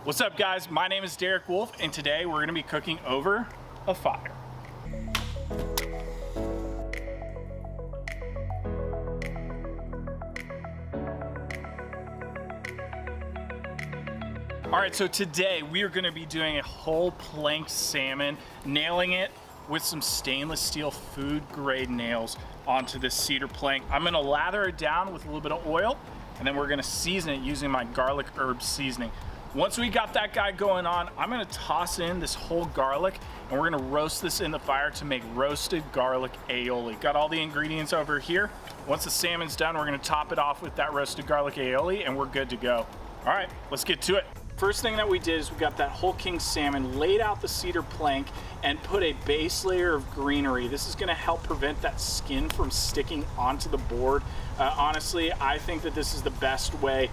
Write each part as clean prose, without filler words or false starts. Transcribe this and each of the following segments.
What's up guys, my name is Derek Wolf and today we're gonna be cooking over a fire. All right, so today we are gonna be doing a whole planked salmon, nailing it with some stainless steel food grade nails onto this cedar plank. I'm gonna lather it down with a little bit of oil and then we're gonna season it using my garlic herb seasoning. Once we got that guy going on, I'm gonna toss in this whole garlic and we're gonna roast this in the fire to make roasted garlic aioli. Got all the ingredients over here. Once the salmon's done, we're gonna top it off with that roasted garlic aioli and we're good to go. All right, let's get to it. First thing that we did is we got that whole king salmon, laid out the cedar plank and put a base layer of greenery. This is gonna help prevent that skin from sticking onto the board. Honestly, I think that this is the best way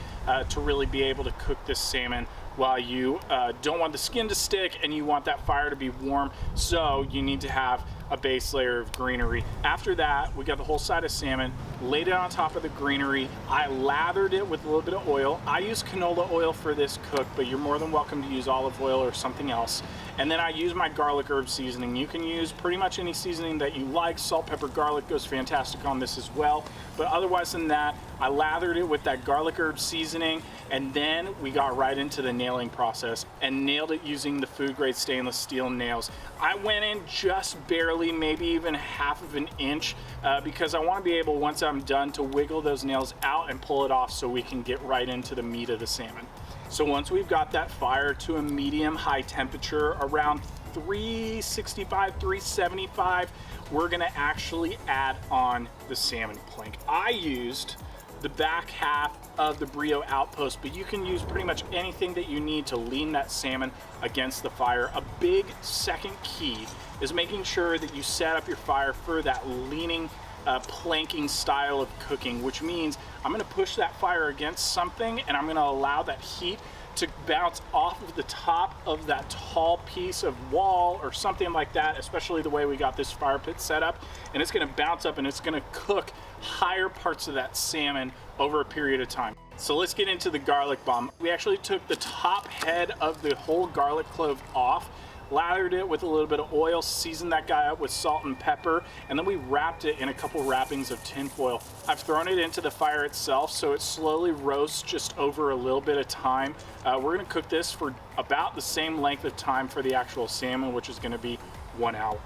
to really be able to cook this salmon while you don't want the skin to stick and you want that fire to be warm. So you need to have a base layer of greenery. After that, we got the whole side of salmon, laid it on top of the greenery. I lathered it with a little bit of oil. I use canola oil for this cook, but you're more than welcome to use olive oil or something else. And then I use my garlic herb seasoning. You can use pretty much any seasoning that you like. Salt, pepper, garlic goes fantastic on this as well. But otherwise than that, I lathered it with that garlic herb seasoning, and then we got right into the nailing process and nailed it using the food grade stainless steel nails. I went in just barely, maybe even half of an inch, because I want to be able, once I'm done, to wiggle those nails out and pull it off so we can get right into the meat of the salmon. So once we've got that fire to a medium high temperature, around 365, 375, we're gonna actually add on the salmon plank. I used the back half of the Brio Outpost, but you can use pretty much anything that you need to lean that salmon against the fire. A big second key is making sure that you set up your fire for that leaning, planking style of cooking, which means I'm gonna push that fire against something and I'm gonna allow that heat to bounce off of the top of that tall piece of wall or something like that, especially the way we got this fire pit set up, and it's gonna bounce up and it's gonna cook higher parts of that salmon over a period of time. So let's get into the garlic bomb. We actually took the top head of the whole garlic clove off, lathered it with a little bit of oil, seasoned that guy up with salt and pepper, and then we wrapped it in a couple wrappings of tin foil. I've thrown it into the fire itself so it slowly roasts just over a little bit of time. We're gonna cook this for about the same length of time for the actual salmon, which is gonna be 1 hour.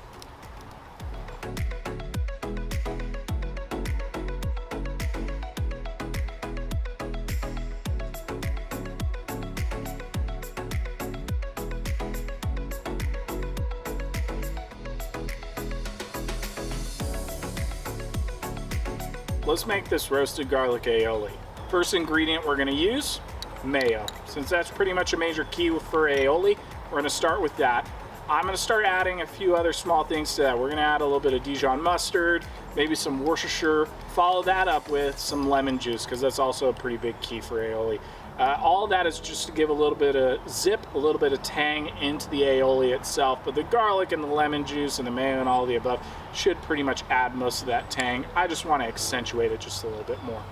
Let's make this roasted garlic aioli. First ingredient we're gonna use, mayo. Since that's pretty much a major key for aioli, we're gonna start with that. I'm gonna start adding a few other small things to that. We're gonna add a little bit of Dijon mustard, maybe some Worcestershire. Follow that up with some lemon juice, because that's also a pretty big key for aioli. All of that is just to give a little bit of zip, a little bit of tang into the aioli itself, but the garlic and the lemon juice and the mayo and all of the above should pretty much add most of that tang. I just want to accentuate it just a little bit more.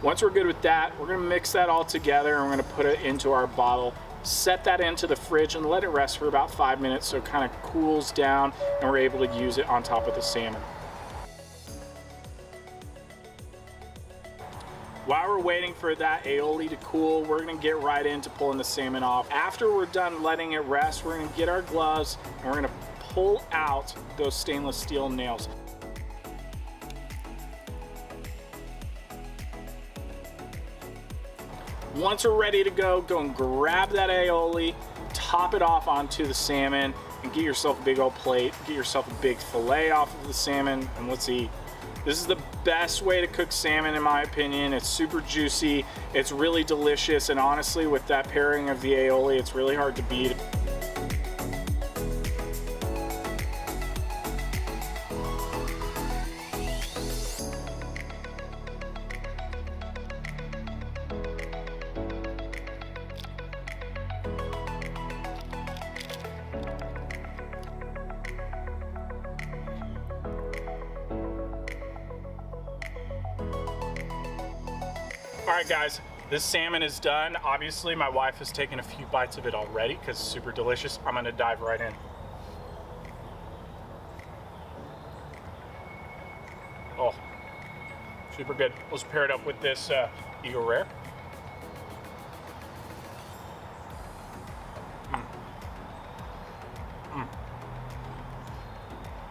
Once we're good with that, we're going to mix that all together and we're going to put it into our bottle, set that into the fridge and let it rest for about 5 minutes so it kind of cools down and we're able to use it on top of the salmon. While we're waiting for that aioli to cool, we're gonna get right into pulling the salmon off. After we're done letting it rest, we're gonna get our gloves and we're gonna pull out those stainless steel nails. Once we're ready to go and grab that aioli, top it off onto the salmon and get yourself a big old plate, get yourself a big fillet off of the salmon, and let's eat. This is the best way to cook salmon in my opinion. It's super juicy, it's really delicious, and honestly with that pairing of the aioli, it's really hard to beat. All right guys, This salmon is done. Obviously, my wife has taken a few bites of it already because it's super delicious. I'm gonna dive right in. Oh, super good. Let's pair it up with this Eagle Rare.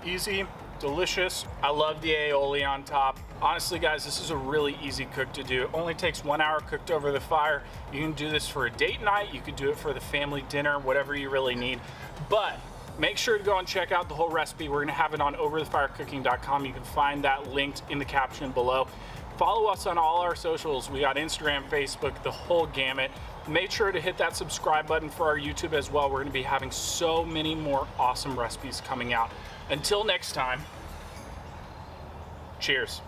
Easy, delicious. I love the aioli on top. Honestly, guys, this is a really easy cook to do. It only takes 1 hour cooked over the fire. You can do this for a date night. You could do it for the family dinner, whatever you really need. But make sure to go and check out the whole recipe. We're gonna have it on overthefirecooking.com. You can find that linked in the caption below. Follow us on all our socials. We got Instagram, Facebook, the whole gamut. Make sure to hit that subscribe button for our YouTube as well. We're gonna be having so many more awesome recipes coming out. Until next time, cheers.